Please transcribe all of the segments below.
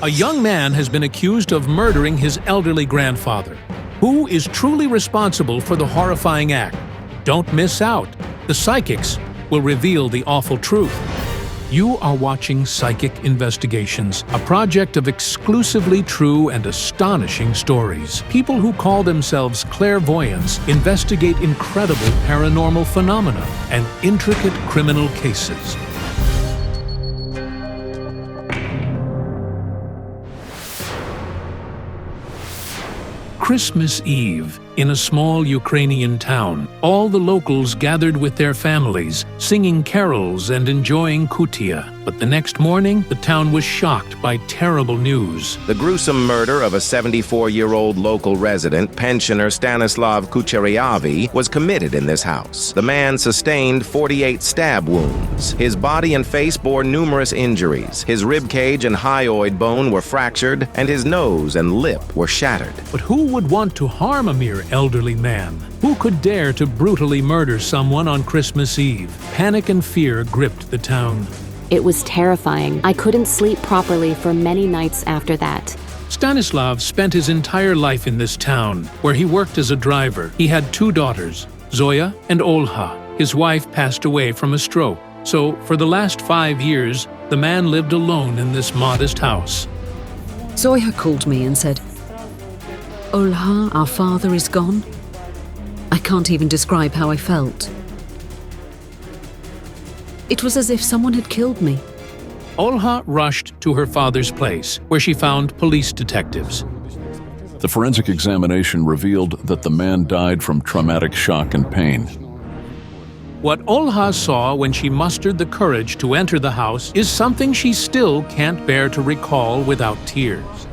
A young man has been accused of murdering his elderly grandfather. Who is truly responsible for the horrifying act? Don't miss out. The psychics will reveal the awful truth. You are watching Psychic Investigations, a project of exclusively true and astonishing stories. People who call themselves clairvoyants investigate incredible paranormal phenomena and intricate criminal cases. Christmas Eve, in a small Ukrainian town, all the locals gathered with their families, singing carols and enjoying kutia. But the next morning, the town was shocked by terrible news. The gruesome murder of a 74-year-old local resident, pensioner Stanislav Kucheriavi, was committed in this house. The man sustained 48 stab wounds. His body and face bore numerous injuries. His rib cage and hyoid bone were fractured, and his nose and lip were shattered. But who would want to harm a mere elderly man? Who could dare to brutally murder someone on Christmas Eve? Panic and fear gripped the town. It was terrifying. I couldn't sleep properly for many nights after that. Stanislav spent his entire life in this town, where he worked as a driver. He had 2 daughters, Zoya and Olha. His wife passed away from a stroke, so for the last 5 years, the man lived alone in this modest house. Zoya called me and said, "Olha, our father is gone." I can't even describe how I felt. It was as if someone had killed me. Olha rushed to her father's place, where she found police detectives. The forensic examination revealed that the man died from traumatic shock and pain. What Olha saw when she mustered the courage to enter the house is something she still can't bear to recall without tears.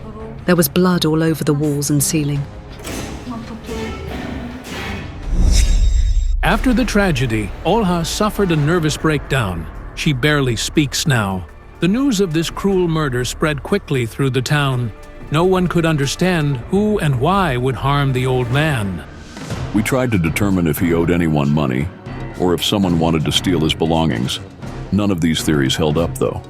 There was blood all over the walls and ceiling. After the tragedy, Olha suffered a nervous breakdown. She barely speaks now. The news of this cruel murder spread quickly through the town. No one could understand who and why would harm the old man. We tried to determine if he owed anyone money, or if someone wanted to steal his belongings. None of these theories held up, though.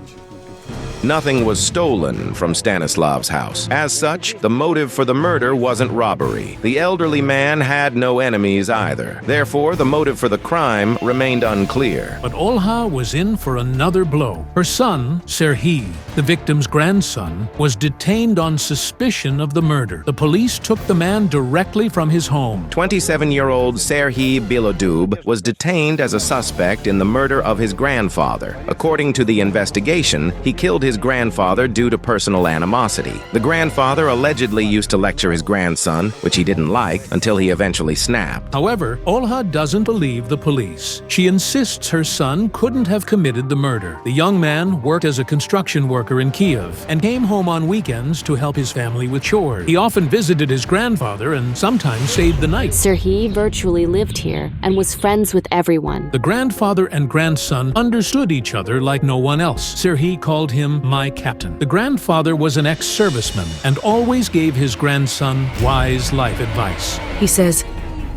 Nothing was stolen from Stanislav's house. As such, the motive for the murder wasn't robbery. The elderly man had no enemies either. Therefore, the motive for the crime remained unclear. But Olha was in for another blow. Her son, Serhiy, the victim's grandson, was detained on suspicion of the murder. The police took the man directly from his home. 27-year-old Serhiy Bilodub was detained as a suspect in the murder of his grandfather. According to the investigation, he killed his grandfather due to personal animosity. The grandfather allegedly used to lecture his grandson, which he didn't like, until he eventually snapped. However, Olha doesn't believe the police. She insists her son couldn't have committed the murder. The young man worked as a construction worker in Kiev and came home on weekends to help his family with chores. He often visited his grandfather and sometimes stayed the night. Serhiy virtually lived here and was friends with everyone. The grandfather and grandson understood each other like no one else. Serhiy called him my captain. The grandfather was an ex-serviceman and always gave his grandson wise life advice. He says,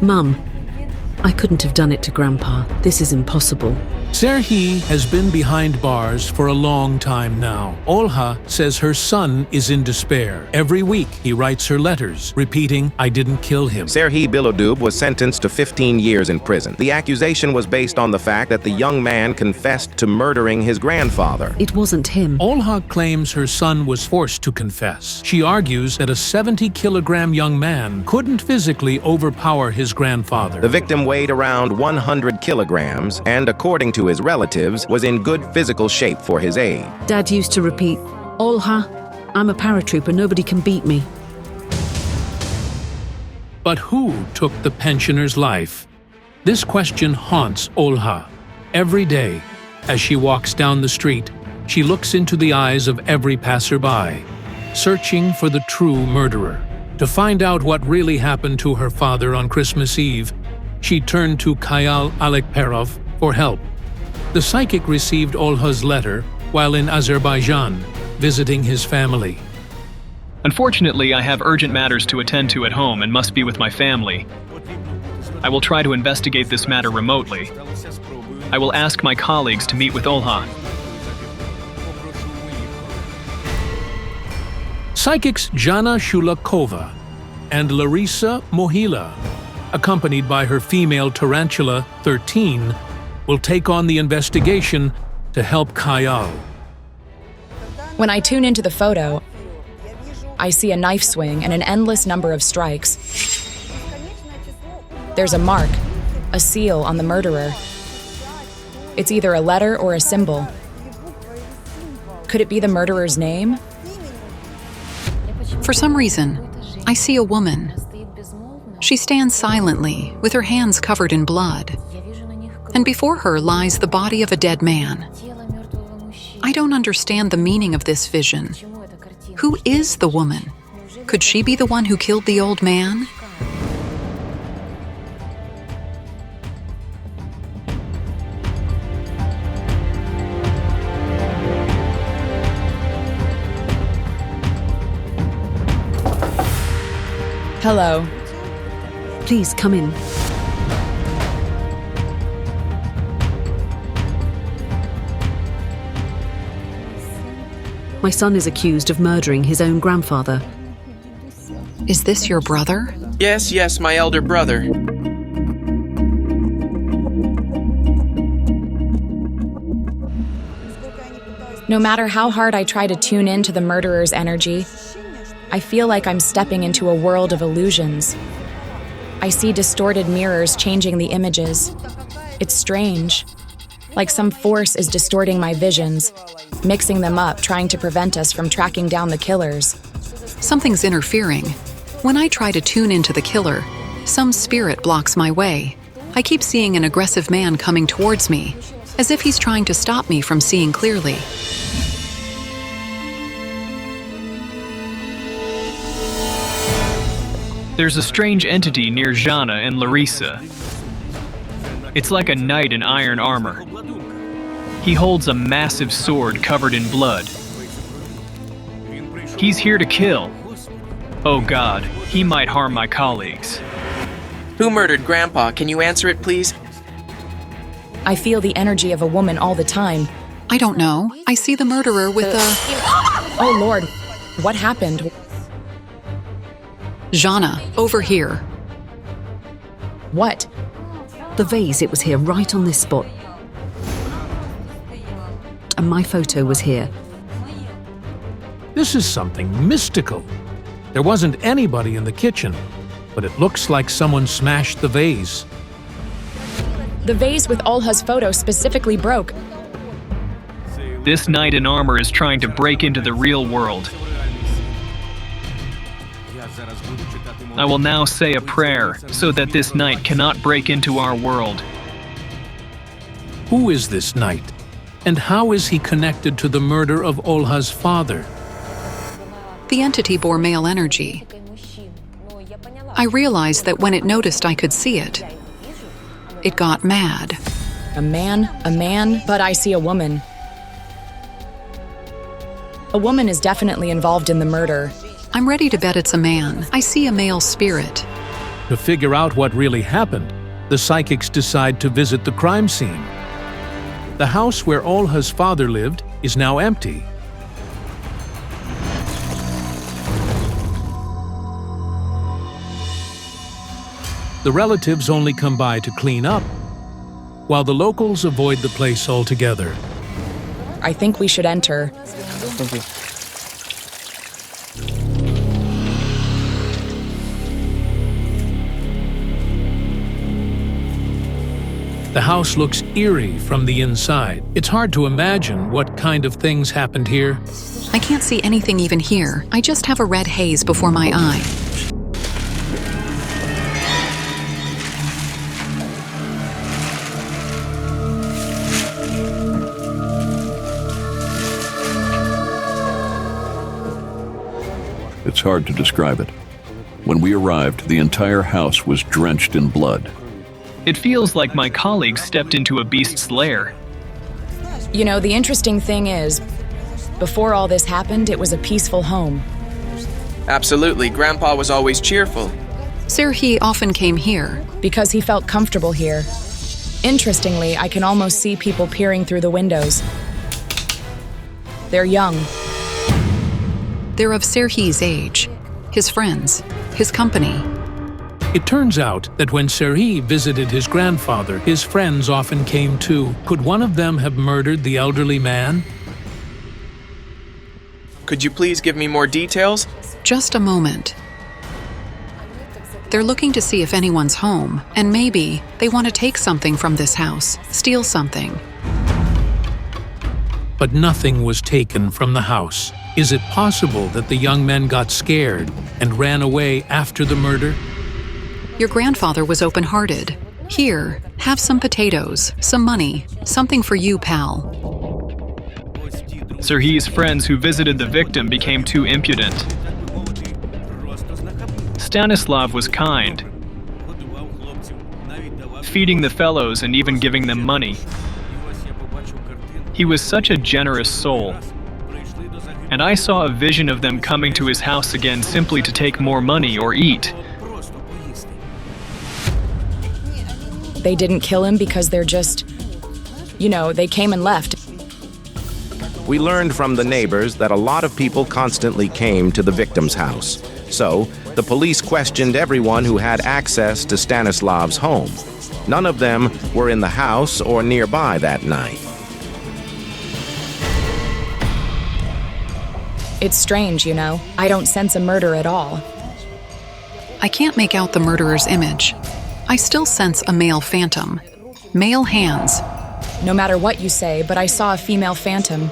"Mum, I couldn't have done it to Grandpa. This is impossible." Serhiy has been behind bars for a long time now. Olha says her son is in despair. Every week he writes her letters, repeating, "I didn't kill him." Serhiy Bilodub was sentenced to 15 years in prison. The accusation was based on the fact that the young man confessed to murdering his grandfather. It wasn't him. Olha claims her son was forced to confess. She argues that a 70-kilogram young man couldn't physically overpower his grandfather. The victim weighed around 100 kilograms and, according to his relatives, was in good physical shape for his age. Dad used to repeat, "Olha, I'm a paratrooper, nobody can beat me." But who took the pensioner's life? This question haunts Olha. Every day, as she walks down the street, she looks into the eyes of every passerby, searching for the true murderer. To find out what really happened to her father on Christmas Eve, she turned to Kayal Alekperov for help. The psychic received Olha's letter while in Azerbaijan, visiting his family. Unfortunately, I have urgent matters to attend to at home and must be with my family. I will try to investigate this matter remotely. I will ask my colleagues to meet with Olha. Psychics Jana Shulakova and Larisa Mohila, accompanied by her female tarantula, 13, will take on the investigation to help Kayal. When I tune into the photo, I see a knife swing and an endless number of strikes. There's a mark, a seal on the murderer. It's either a letter or a symbol. Could it be the murderer's name? For some reason, I see a woman. She stands silently, with her hands covered in blood. And before her lies the body of a dead man. I don't understand the meaning of this vision. Who is the woman? Could she be the one who killed the old man? Hello. Please come in. My son is accused of murdering his own grandfather. Is this your brother? Yes, my elder brother. No matter how hard I try to tune into the murderer's energy, I feel like I'm stepping into a world of illusions. I see distorted mirrors changing the images. It's strange. Like some force is distorting my visions, mixing them up, trying to prevent us from tracking down the killers. Something's interfering. When I try to tune into the killer, some spirit blocks my way. I keep seeing an aggressive man coming towards me, as if he's trying to stop me from seeing clearly. There's a strange entity near Jana and Larisa. It's like a knight in iron armor. He holds a massive sword covered in blood. He's here to kill. Oh God, he might harm my colleagues. Who murdered Grandpa? Can you answer it, please? I feel the energy of a woman all the time. I don't know. I see the murderer with a... Oh Lord, what happened? Jana, over here. What? The vase, it was here, right on this spot. And my photo was here. This is something mystical. There wasn't anybody in the kitchen, but it looks like someone smashed the vase. The vase with Olha's photo specifically broke. This knight in armor is trying to break into the real world. I will now say a prayer so that this knight cannot break into our world. Who is this knight? And how is he connected to the murder of Olha's father? The entity bore male energy. I realized that when it noticed I could see it, it got mad. A man, but I see a woman. A woman is definitely involved in the murder. I'm ready to bet it's a man. I see a male spirit. To figure out what really happened, the psychics decide to visit the crime scene. The house where Olha's father lived is now empty. The relatives only come by to clean up, while the locals avoid the place altogether. I think we should enter. Thank you. The house looks eerie from the inside. It's hard to imagine what kind of things happened here. I can't see anything even here. I just have a red haze before my eye. It's hard to describe it. When we arrived, the entire house was drenched in blood. It feels like my colleagues stepped into a beast's lair. You know, the interesting thing is, before all this happened, it was a peaceful home. Absolutely, Grandpa was always cheerful. Serhi often came here. Because he felt comfortable here. Interestingly, I can almost see people peering through the windows. They're young. They're of Serhi's age, his friends, his company. It turns out that when Serhi visited his grandfather, his friends often came too. Could one of them have murdered the elderly man? Could you please give me more details? Just a moment. They're looking to see if anyone's home, and maybe they want to take something from this house, steal something. But nothing was taken from the house. Is it possible that the young men got scared and ran away after the murder? Your grandfather was open-hearted. Here, have some potatoes, some money, something for you, pal. Serhi's friends who visited the victim became too impudent. Stanislav was kind, feeding the fellows and even giving them money. He was such a generous soul. And I saw a vision of them coming to his house again simply to take more money or eat. They didn't kill him because they're just, they came and left. We learned from the neighbors that a lot of people constantly came to the victim's house. So, the police questioned everyone who had access to Stanislav's home. None of them were in the house or nearby that night. It's strange, I don't sense a murder at all. I can't make out the murderer's image. I still sense a male phantom. Male hands. No matter what you say, but I saw a female phantom.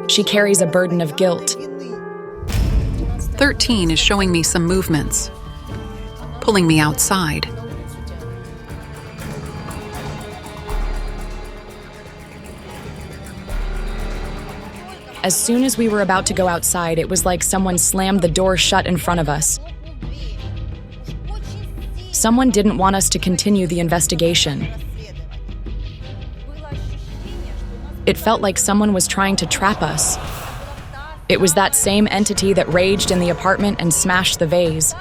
She carries a burden of guilt. 13 is showing me some movements, pulling me outside. As soon as we were about to go outside, it was like someone slammed the door shut in front of us. Someone didn't want us to continue the investigation. It felt like someone was trying to trap us. It was that same entity that raged in the apartment and smashed the vase.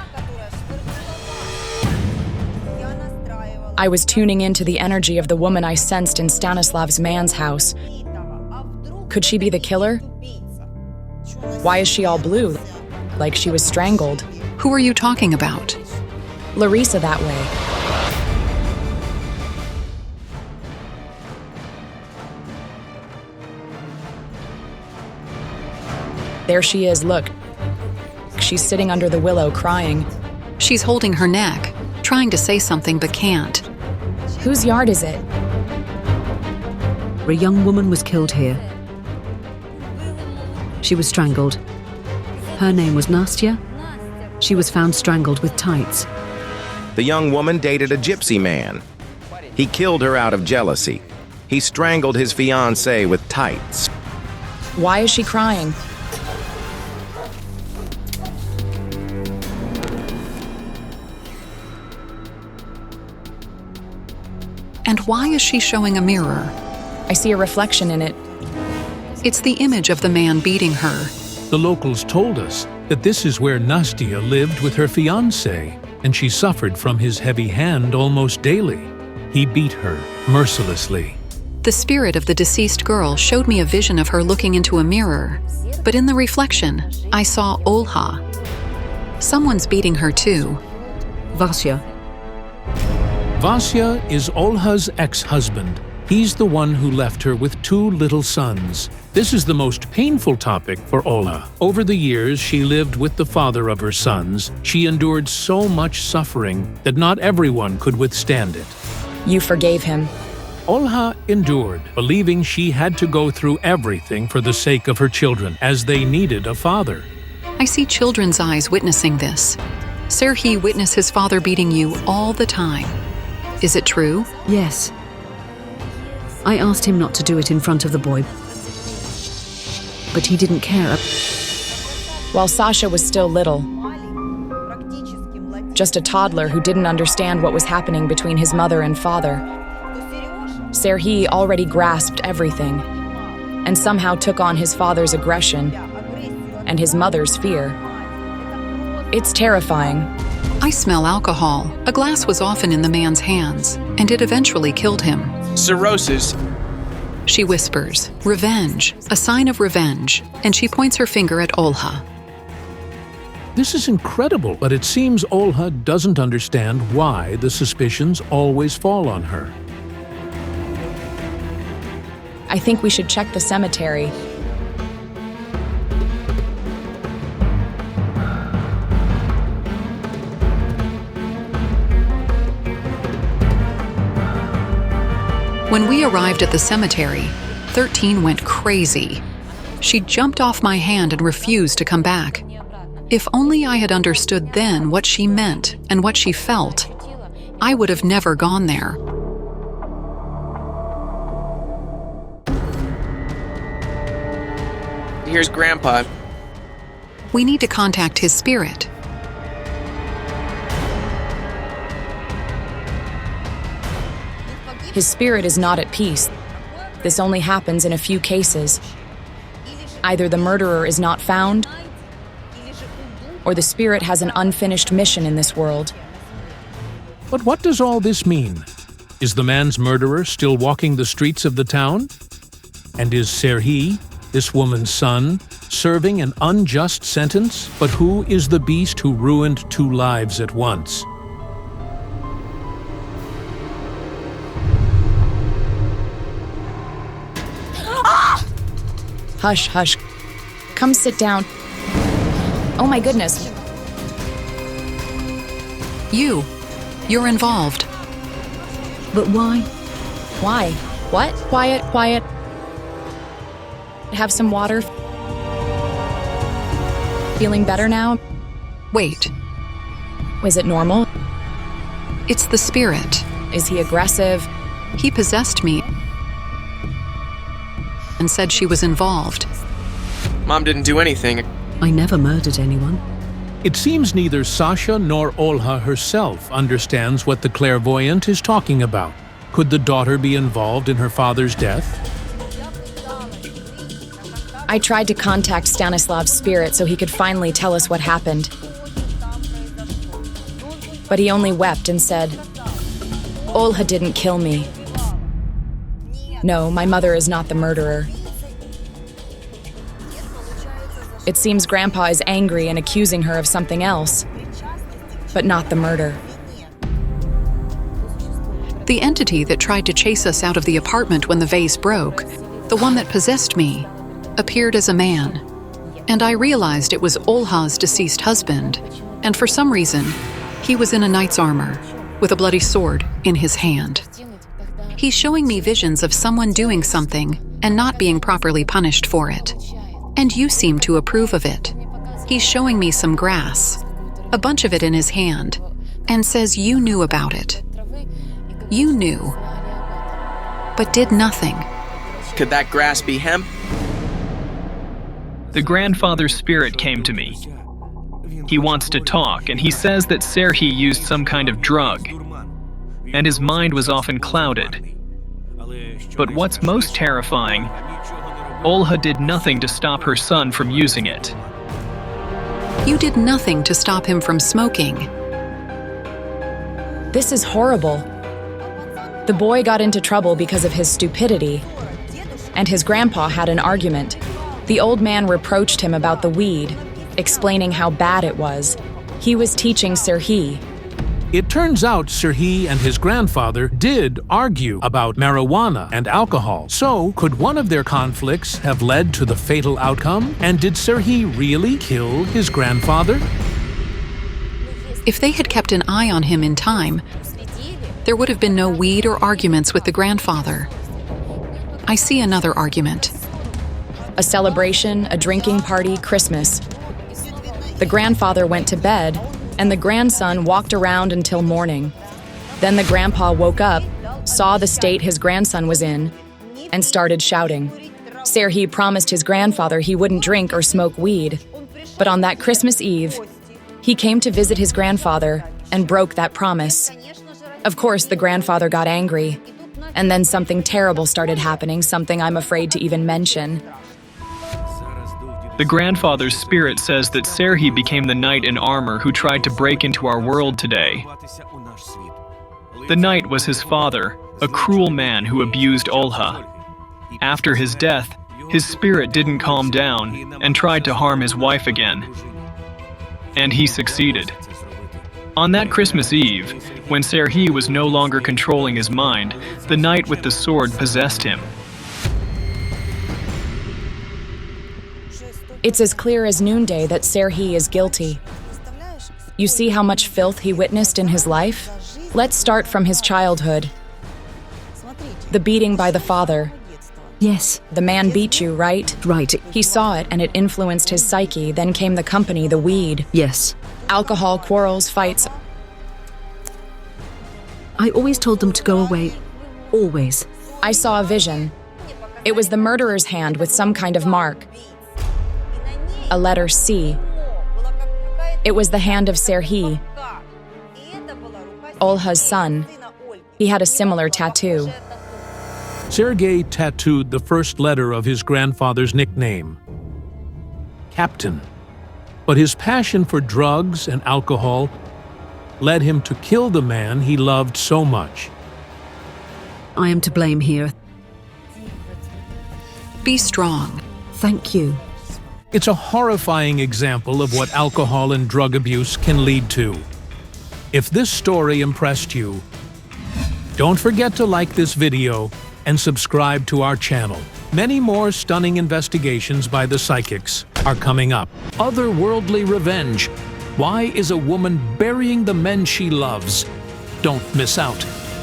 I was tuning into the energy of the woman I sensed in Stanislav's man's house. Could she be the killer? Why is she all blue? Like she was strangled. Who are you talking about? Larissa that way. There she is, look. She's sitting under the willow crying. She's holding her neck, trying to say something but can't. Whose yard is it? A young woman was killed here. She was strangled. Her name was Nastya. She was found strangled with tights. The young woman dated a gypsy man. He killed her out of jealousy. He strangled his fiancée with tights. Why is she crying? And why is she showing a mirror? I see a reflection in it. It's the image of the man beating her. The locals told us that this is where Nastya lived with her fiancé, and she suffered from his heavy hand almost daily. He beat her mercilessly. The spirit of the deceased girl showed me a vision of her looking into a mirror, but in the reflection, I saw Olha. Someone's beating her too. Vasya. Vasya is Olha's ex-husband. He's the one who left her with 2 little sons. This is the most painful topic for Olha. Over the years she lived with the father of her sons. She endured so much suffering that not everyone could withstand it. You forgave him. Olha endured, believing she had to go through everything for the sake of her children, as they needed a father. I see children's eyes witnessing this. Serhi witnessed his father beating you all the time. Is it true? Yes. I asked him not to do it in front of the boy, but he didn't care. While Sasha was still little, just a toddler who didn't understand what was happening between his mother and father, Serhi already grasped everything and somehow took on his father's aggression and his mother's fear. It's terrifying. I smell alcohol. A glass was often in the man's hands, and it eventually killed him. Cirrhosis. She whispers, "Revenge, a sign of revenge," and she points her finger at Olha. This is incredible, but it seems Olha doesn't understand why the suspicions always fall on her. I think we should check the cemetery. When we arrived at the cemetery, 13 went crazy. She jumped off my hand and refused to come back. If only I had understood then what she meant and what she felt, I would have never gone there. Here's Grandpa. We need to contact his spirit. His spirit is not at peace. This only happens in a few cases. Either the murderer is not found, or the spirit has an unfinished mission in this world. But what does all this mean? Is the man's murderer still walking the streets of the town? And is Serhi, this woman's son, serving an unjust sentence? But who is the beast who ruined 2 lives at once? Hush, hush. Come sit down. Oh my goodness. You're involved. But why? Why? What? Quiet, quiet. Have some water. Feeling better now? Wait, Is it normal? it's the spirit. Is he aggressive? He possessed me and said she was involved. Mom didn't do anything. I never murdered anyone. It seems neither Sasha nor Olha herself understands what the clairvoyant is talking about. Could the daughter be involved in her father's death? I tried to contact Stanislav's spirit so he could finally tell us what happened. But he only wept and said, "Olha didn't kill me. No, my mother is not the murderer." It seems Grandpa is angry and accusing her of something else, but not the murder. The entity that tried to chase us out of the apartment when the vase broke, the one that possessed me, appeared as a man. And I realized it was Olha's deceased husband, and for some reason, he was in a knight's armor, with a bloody sword in his hand. He's showing me visions of someone doing something and not being properly punished for it. And you seem to approve of it. He's showing me some grass, a bunch of it in his hand, and says you knew about it. You knew, but did nothing. Could that grass be hemp? The grandfather's spirit came to me. He wants to talk, and he says that Serhi used some kind of drug, and his mind was often clouded. But what's most terrifying, Olha did nothing to stop her son from using it. You did nothing to stop him from smoking. This is horrible. The boy got into trouble because of his stupidity, and his grandpa had an argument. The old man reproached him about the weed, explaining how bad it was. He was teaching Serhi. It turns out Serhi and his grandfather did argue about marijuana and alcohol. So, could one of their conflicts have led to the fatal outcome? And did Serhi really kill his grandfather? If they had kept an eye on him in time, there would have been no weed or arguments with the grandfather. I see another argument. A celebration, a drinking party, Christmas. The grandfather went to bed, and the grandson walked around until morning. Then the grandpa woke up, saw the state his grandson was in, and started shouting. Serhi promised his grandfather he wouldn't drink or smoke weed. But on that Christmas Eve, he came to visit his grandfather and broke that promise. Of course, the grandfather got angry, and then something terrible started happening, something I'm afraid to even mention. The grandfather's spirit says that Serhi became the knight in armor who tried to break into our world today. The knight was his father, a cruel man who abused Olha. After his death, his spirit didn't calm down and tried to harm his wife again. And he succeeded. On that Christmas Eve, when Serhiy was no longer controlling his mind, the knight with the sword possessed him. It's as clear as noonday that Serhiy is guilty. You see how much filth he witnessed in his life? Let's start from his childhood. The beating by the father. Yes. The man beat you, right? Right. He saw it and it influenced his psyche. Then came the company, the weed. Yes. Alcohol, quarrels, fights. I always told them to go away. Always. I saw a vision. It was the murderer's hand with some kind of mark. A letter C. It was the hand of Serhiy, Olha's son. He had a similar tattoo. Sergei tattooed the first letter of his grandfather's nickname, Captain. But his passion for drugs and alcohol led him to kill the man he loved so much. I am to blame here. Be strong. Thank you. It's a horrifying example of what alcohol and drug abuse can lead to. If this story impressed you, don't forget to like this video and subscribe to our channel. Many more stunning investigations by the psychics are coming up. Otherworldly revenge. Why is a woman burying the men she loves? Don't miss out.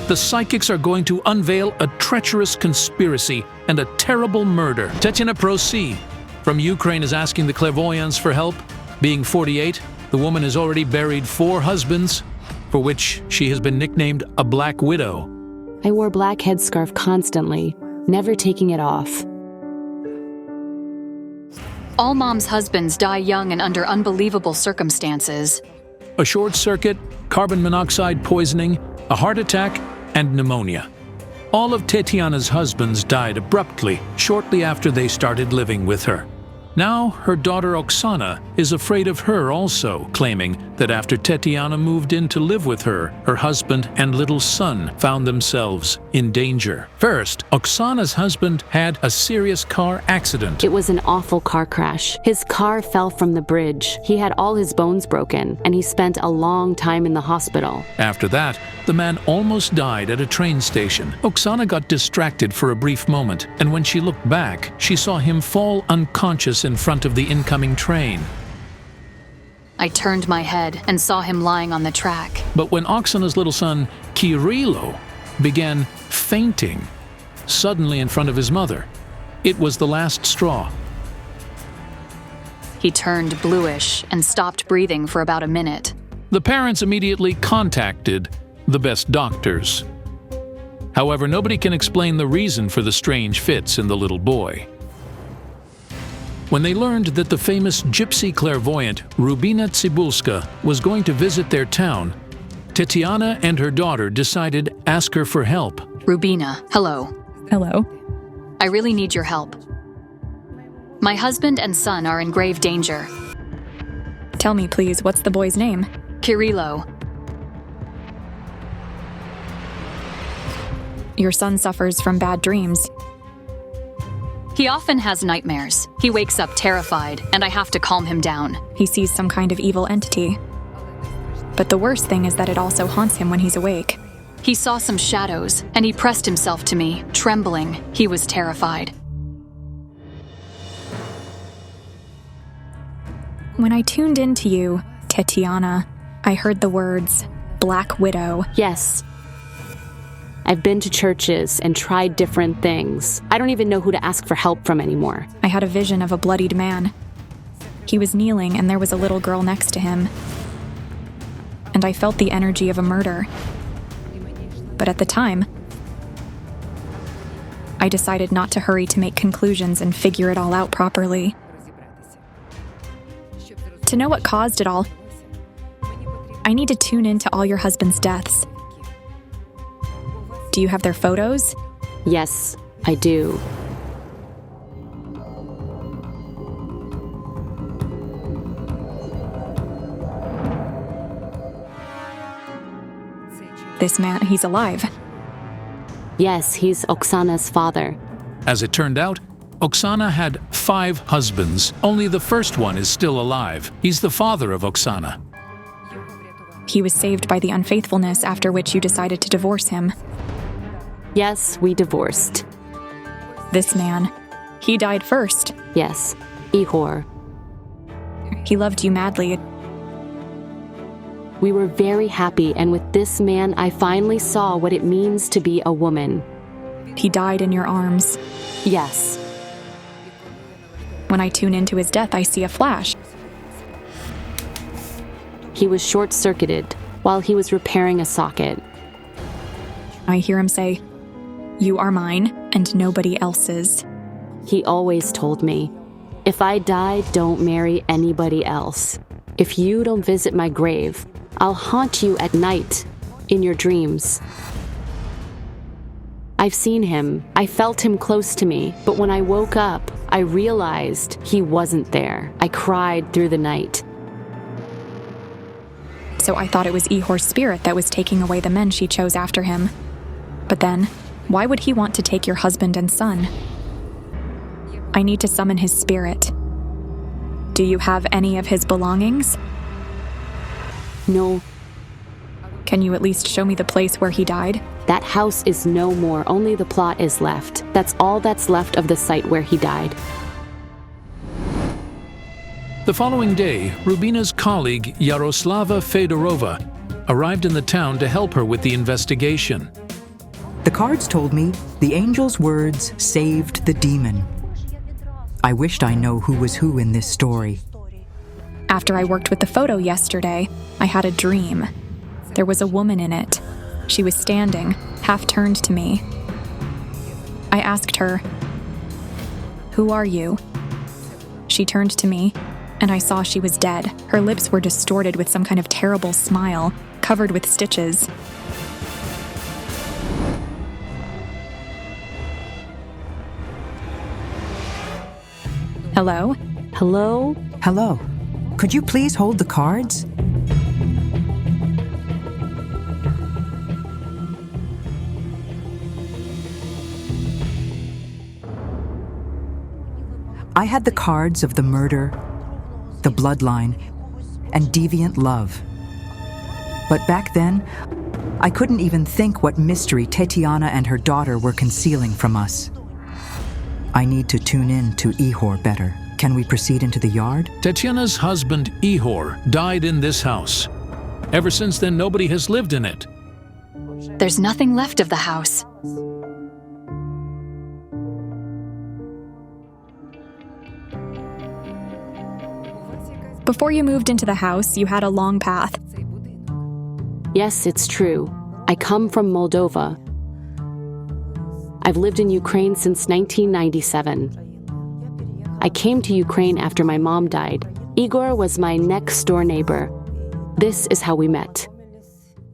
The psychics are going to unveil a treacherous conspiracy and a terrible murder. Tetiana Prosi from Ukraine is asking the clairvoyants for help. Being 48, the woman has already buried 4 husbands, for which she has been nicknamed a Black Widow. I wore black headscarf constantly, never taking it off. All moms' husbands die young and under unbelievable circumstances. A short circuit, carbon monoxide poisoning, a heart attack, and pneumonia. All of Tetiana's husbands died abruptly shortly after they started living with her. Now, her daughter Oksana is afraid of her also, claiming that after Tetiana moved in to live with her, her husband and little son found themselves in danger. First, Oksana's husband had a serious car accident. It was an awful car crash. His car fell from the bridge. He had all his bones broken, and he spent a long time in the hospital. After that, the man almost died at a train station. Oksana got distracted for a brief moment, and when she looked back, she saw him fall unconscious in front of the incoming train. I turned my head and saw him lying on the track. But when Oksana's little son, Kirilo, began fainting suddenly in front of his mother, it was the last straw. He turned bluish and stopped breathing for about a minute. The parents immediately contacted the best doctors. However, nobody can explain the reason for the strange fits in the little boy. When they learned that the famous gypsy clairvoyant Rubina Tsibulska was going to visit their town, Tetiana and her daughter decided to ask her for help. Rubina, hello. Hello. I really need your help. My husband and son are in grave danger. Tell me, please, what's the boy's name? Kirilo. Your son suffers from bad dreams. He often has nightmares. He wakes up terrified, and I have to calm him down. He sees some kind of evil entity. But the worst thing is that it also haunts him when he's awake. He saw some shadows, and he pressed himself to me, trembling. He was terrified. When I tuned into you, Tetiana, I heard the words, Black Widow. Yes. I've been to churches and tried different things. I don't even know who to ask for help from anymore. I had a vision of a bloodied man. He was kneeling and there was a little girl next to him. And I felt the energy of a murder. But at the time, I decided not to hurry to make conclusions and figure it all out properly. To know what caused it all, I need to tune into all your husband's deaths. Do you have their photos? Yes, I do. This man, he's alive. Yes, he's Oksana's father. As it turned out, Oksana had 5 husbands. Only the first one is still alive. He's the father of Oksana. He was saved by the unfaithfulness after which you decided to divorce him. Yes, we divorced. This man, he died first. Yes, Ihor. He loved you madly. We were very happy, and with this man, I finally saw what it means to be a woman. He died in your arms. Yes. When I tune into his death, I see a flash. He was short-circuited while he was repairing a socket. I hear him say, "You are mine and nobody else's." He always told me, if I die, don't marry anybody else. If you don't visit my grave, I'll haunt you at night in your dreams. I've seen him. I felt him close to me, but when I woke up, I realized he wasn't there. I cried through the night. So I thought it was Ihor's spirit that was taking away the men she chose after him. But then, why would he want to take your husband and son? I need to summon his spirit. Do you have any of his belongings? No. Can you at least show me the place where he died? That house is no more, only the plot is left. That's all that's left of the site where he died. The following day, Rubina's colleague, Yaroslava Fedorova, arrived in the town to help her with the investigation. The cards told me the angel's words saved the demon. I wished I know who was who in this story. After I worked with the photo yesterday, I had a dream. There was a woman in it. She was standing, half turned to me. I asked her, "Who are you?" She turned to me, and I saw she was dead. Her lips were distorted with some kind of terrible smile, covered with stitches. Hello? Hello? Hello. Could you please hold the cards? I had the cards of the murder, the bloodline, and deviant love. But back then, I couldn't even think what mystery Tetiana and her daughter were concealing from us. I need to tune in to Ihor better. Can we proceed into the yard? Tetiana's husband, Ihor, died in this house. Ever since then, nobody has lived in it. There's nothing left of the house. Before you moved into the house, you had a long path. Yes, it's true. I come from Moldova. I've lived in Ukraine since 1997. I came to Ukraine after my mom died. Igor was my next-door neighbor. This is how we met.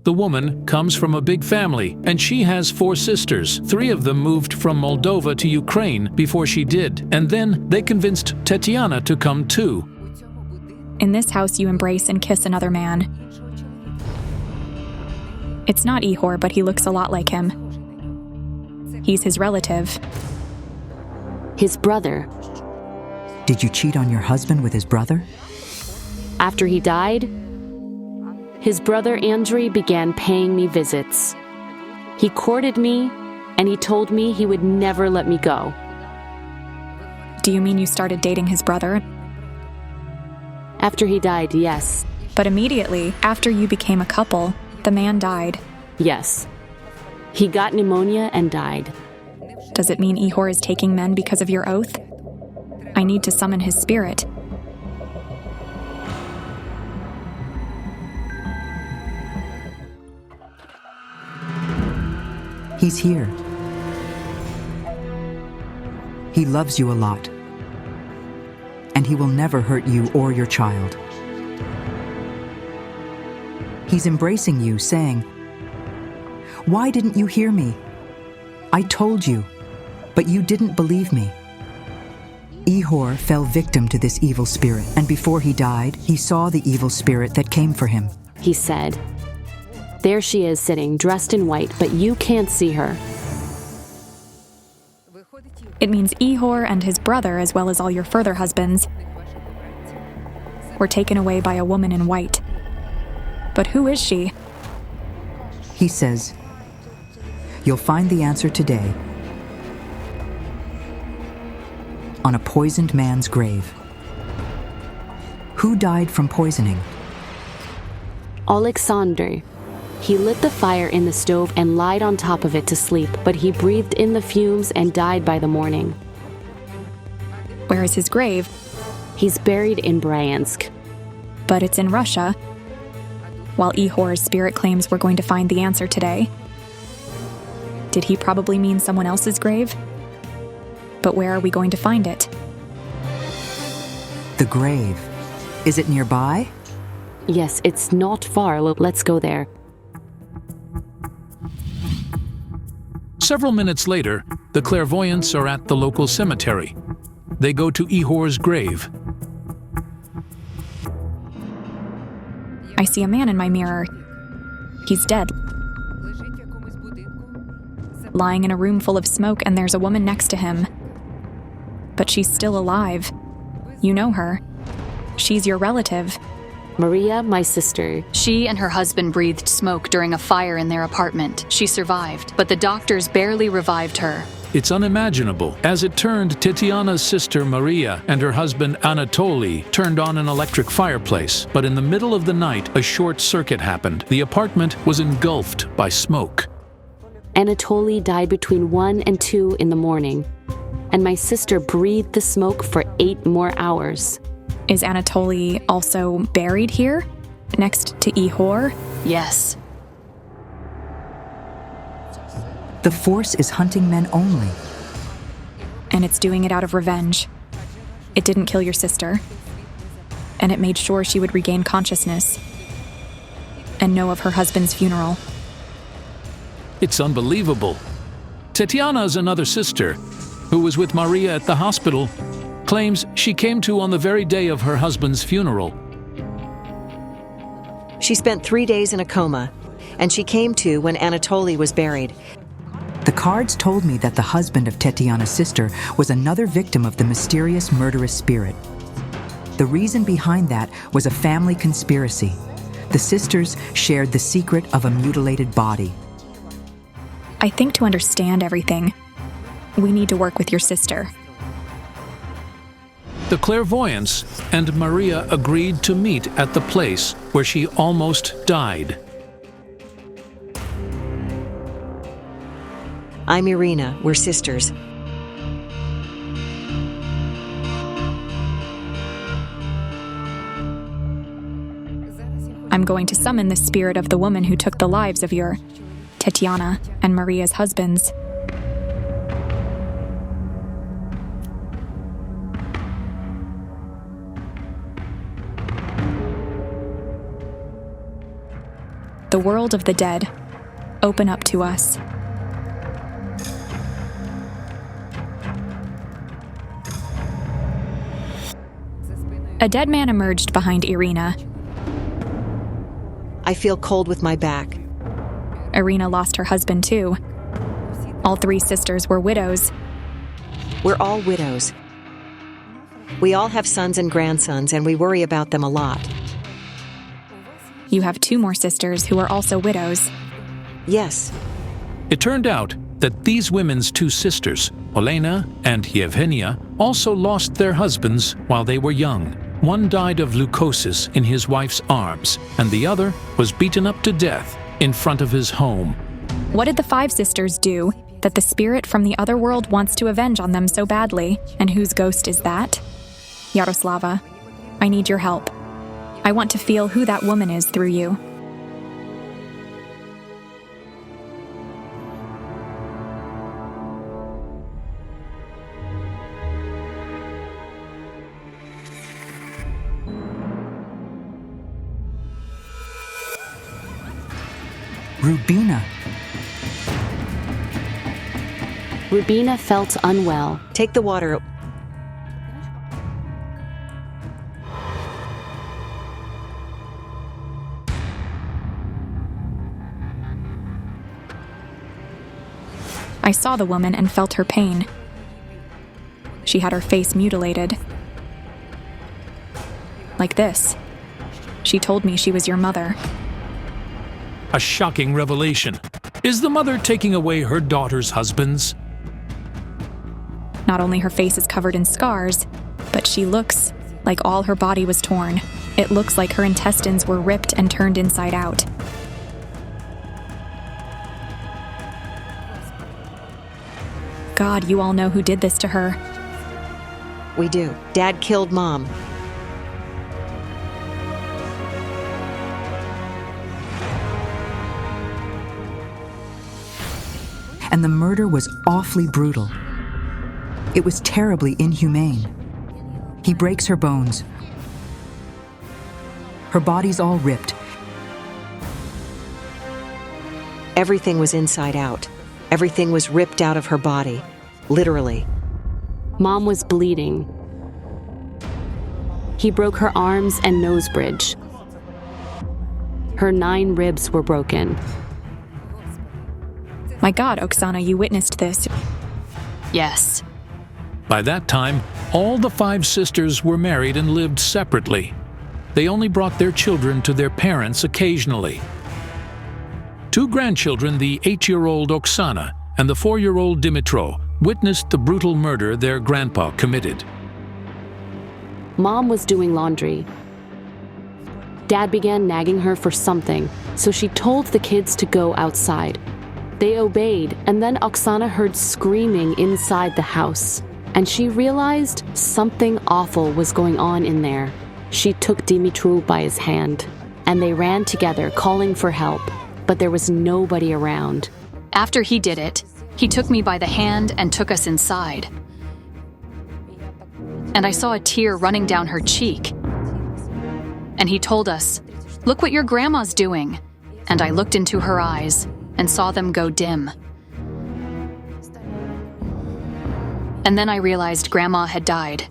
The woman comes from a big family, and she has 4 sisters. 3 of them moved from Moldova to Ukraine before she did, and then they convinced Tetiana to come too. In this house, you embrace and kiss another man. It's not Ihor, but he looks a lot like him. He's his relative. His brother. Did you cheat on your husband with his brother? After he died, his brother Andrei began paying me visits. He courted me, and he told me he would never let me go. Do you mean you started dating his brother? After he died, yes. But immediately, after you became a couple, the man died. Yes. He got pneumonia and died. Does it mean Ihor is taking men because of your oath? I need to summon his spirit. He's here. He loves you a lot. And he will never hurt you or your child. He's embracing you, saying, "Why didn't you hear me? I told you, but you didn't believe me." Ihor fell victim to this evil spirit, and before he died, he saw the evil spirit that came for him. He said, "There she is sitting, dressed in white, but you can't see her." It means Ihor and his brother, as well as all your further husbands, were taken away by a woman in white. But who is she? He says, "You'll find the answer today on a poisoned man's grave." Who died from poisoning? Alexander. He lit the fire in the stove and lied on top of it to sleep, but he breathed in the fumes and died by the morning. Where is his grave? He's buried in Bryansk. But it's in Russia. While Ihor's spirit claims we're going to find the answer today. Did he probably mean someone else's grave? But where are we going to find it? The grave. Is it nearby? Yes, it's not far. Let's go there. Several minutes later, the clairvoyants are at the local cemetery. They go to Ihor's grave. I see a man in my mirror. He's dead. Lying in a room full of smoke, and there's a woman next to him. But she's still alive. You know her. She's your relative. Maria, my sister. She and her husband breathed smoke during a fire in their apartment. She survived, but the doctors barely revived her. It's unimaginable. As it turned, Tetiana's sister Maria and her husband Anatoly turned on an electric fireplace. But in the middle of the night, a short circuit happened. The apartment was engulfed by smoke. Anatoly died between 1 and 2 in the morning, and my sister breathed the smoke for 8 more hours. Is Anatoly also buried here, next to Ihor? Yes. The Force is hunting men only. And it's doing it out of revenge. It didn't kill your sister. And it made sure she would regain consciousness and know of her husband's funeral. It's unbelievable. Tetiana's another sister, who was with Maria at the hospital, claims she came to on the very day of her husband's funeral. She spent 3 days in a coma, and she came to when Anatoly was buried. The cards told me that the husband of Tetiana's sister was another victim of the mysterious murderous spirit. The reason behind that was a family conspiracy. The sisters shared the secret of a mutilated body. I think to understand everything, we need to work with your sister. The clairvoyants and Maria agreed to meet at the place where she almost died. I'm Irina. We're sisters. I'm going to summon the spirit of the woman who took the lives of your Tetiana and Maria's husbands. The world of the dead, open up to us. A dead man emerged behind Irina. I feel cold with my back. Irina lost her husband too. All 3 sisters were widows. We're all widows. We all have sons and grandsons, and we worry about them a lot. You have 2 more sisters who are also widows. Yes. It turned out that these women's 2 sisters, Olena and Yevgenia, also lost their husbands while they were young. One died of leukosis in his wife's arms, and the other was beaten up to death in front of his home. What did the 5 sisters do that the spirit from the other world wants to avenge on them so badly? And whose ghost is that? Yaroslava, I need your help. I want to feel who that woman is through you. Rubina. Rubina felt unwell. Take the water. I saw the woman and felt her pain. She had her face mutilated. Like this. She told me she was your mother. A shocking revelation. Is the mother taking away her daughter's husbands? Not only her face is covered in scars, but she looks like all her body was torn. It looks like her intestines were ripped and turned inside out. God, you all know who did this to her. We do. Dad killed Mom. And the murder was awfully brutal. It was terribly inhumane. He breaks her bones. Her body's all ripped. Everything was inside out. Everything was ripped out of her body. Literally. Mom was bleeding. He broke her arms and nose bridge. Her 9 ribs were broken. My God, Oksana, you witnessed this. Yes. By that time, all the 5 sisters were married and lived separately. They only brought their children to their parents occasionally. 2 grandchildren, the 8-year-old Oksana and the 4-year-old Dimitro, witnessed the brutal murder their grandpa committed. Mom was doing laundry. Dad began nagging her for something, so she told the kids to go outside. They obeyed, and then Oksana heard screaming inside the house, and she realized something awful was going on in there. She took Dimitru by his hand, and they ran together, calling for help, but there was nobody around. After he did it, he took me by the hand and took us inside. And I saw a tear running down her cheek. And he told us, "Look what your grandma's doing." And I looked into her eyes and saw them go dim. And then I realized Grandma had died.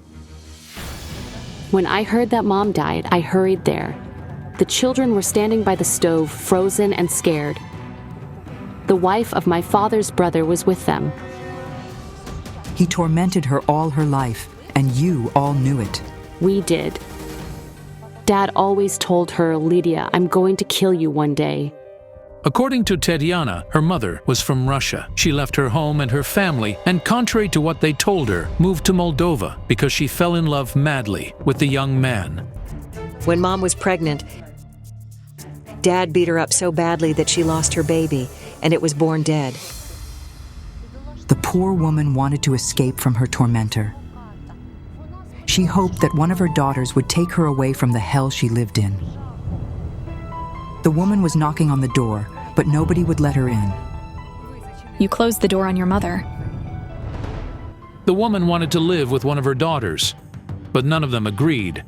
When I heard that Mom died, I hurried there. The children were standing by the stove, frozen and scared. The wife of my father's brother was with them. He tormented her all her life, and you all knew it. We did. Dad always told her, "Lydia, I'm going to kill you one day." According to Tetiana, her mother was from Russia. She left her home and her family, and contrary to what they told her, moved to Moldova because she fell in love madly with the young man. When Mom was pregnant, Dad beat her up so badly that she lost her baby, and it was born dead. The poor woman wanted to escape from her tormentor. She hoped that one of her daughters would take her away from the hell she lived in. The woman was knocking on the door, but nobody would let her in. You closed the door on your mother. The woman wanted to live with one of her daughters, but none of them agreed.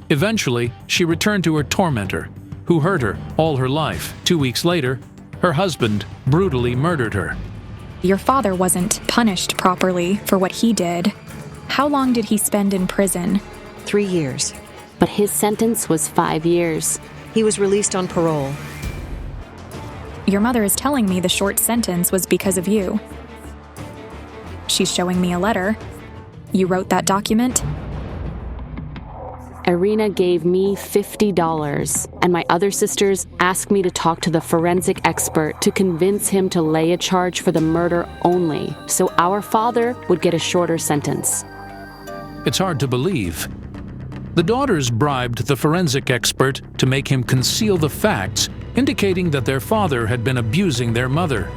Eventually, she returned to her tormentor, who hurt her all her life. 2 weeks later, her husband brutally murdered her. Your father wasn't punished properly for what he did. How long did he spend in prison? 3 years. But his sentence was 5 years. He was released on parole. Your mother is telling me the short sentence was because of you. She's showing me a letter. You wrote that document? Irina gave me $50, and my other sisters asked me to talk to the forensic expert to convince him to lay a charge for the murder only, so our father would get a shorter sentence. It's hard to believe. The daughters bribed the forensic expert to make him conceal the facts, indicating that their father had been abusing their mother.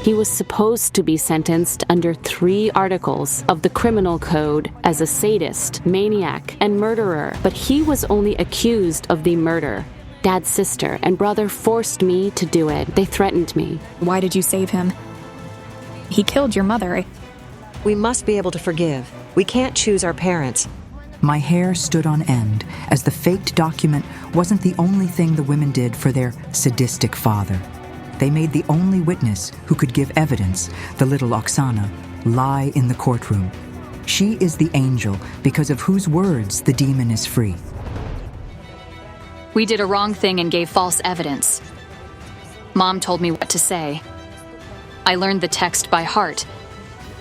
He was supposed to be sentenced under 3 articles of the criminal code as a sadist, maniac, and murderer, but he was only accused of the murder. Dad's sister and brother forced me to do it. They threatened me. Why did you save him? He killed your mother. We must be able to forgive. We can't choose our parents. My hair stood on end, as the faked document wasn't the only thing the women did for their sadistic father. They made the only witness who could give evidence, the little Oksana, lie in the courtroom. She is the angel because of whose words the demon is free. We did a wrong thing and gave false evidence. Mom told me what to say. I learned the text by heart.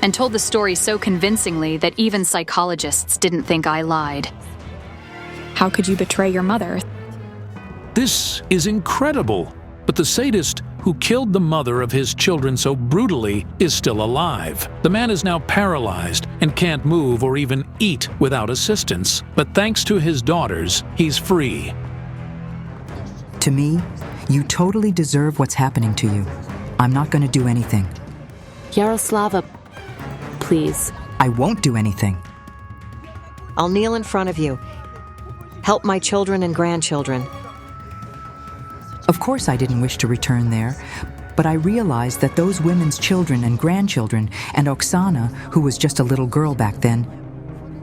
and told the story so convincingly that even psychologists didn't think I lied. How could you betray your mother? This is incredible, but the sadist who killed the mother of his children so brutally is still alive. The man is now paralyzed and can't move or even eat without assistance, but thanks to his daughters, he's free. To me, you totally deserve what's happening to you. I'm not going to do anything. Yaroslava, please. I won't do anything. I'll kneel in front of you. Help my children and grandchildren. Of course I didn't wish to return there, but I realized that those women's children and grandchildren, and Oksana, who was just a little girl back then,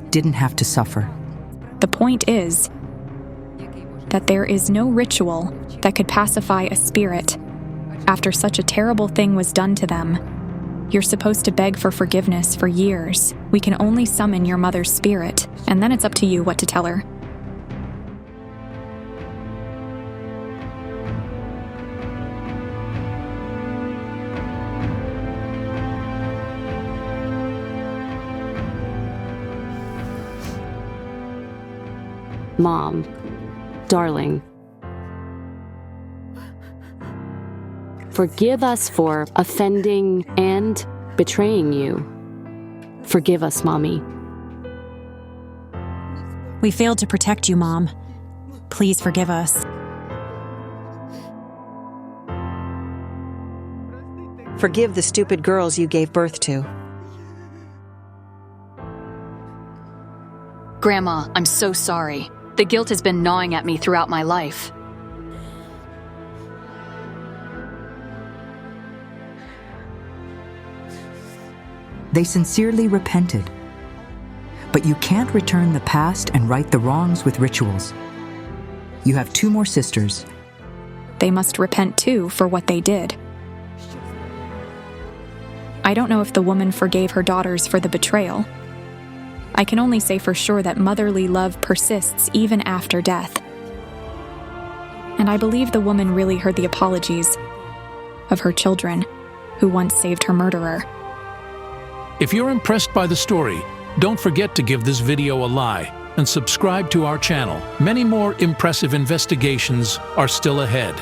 didn't have to suffer. The point is that there is no ritual that could pacify a spirit after such a terrible thing was done to them. You're supposed to beg for forgiveness for years. We can only summon your mother's spirit, and then it's up to you what to tell her. Mom, darling, forgive us for offending and betraying you. Forgive us, Mommy. We failed to protect you, Mom. Please forgive us. Forgive the stupid girls you gave birth to. Grandma, I'm so sorry. The guilt has been gnawing at me throughout my life. They sincerely repented. But you can't return the past and right the wrongs with rituals. You have 2 more sisters. They must repent too for what they did. I don't know if the woman forgave her daughters for the betrayal. I can only say for sure that motherly love persists even after death. And I believe the woman really heard the apologies of her children, who once saved her murderer. If you're impressed by the story, don't forget to give this video a like and subscribe to our channel. Many more impressive investigations are still ahead.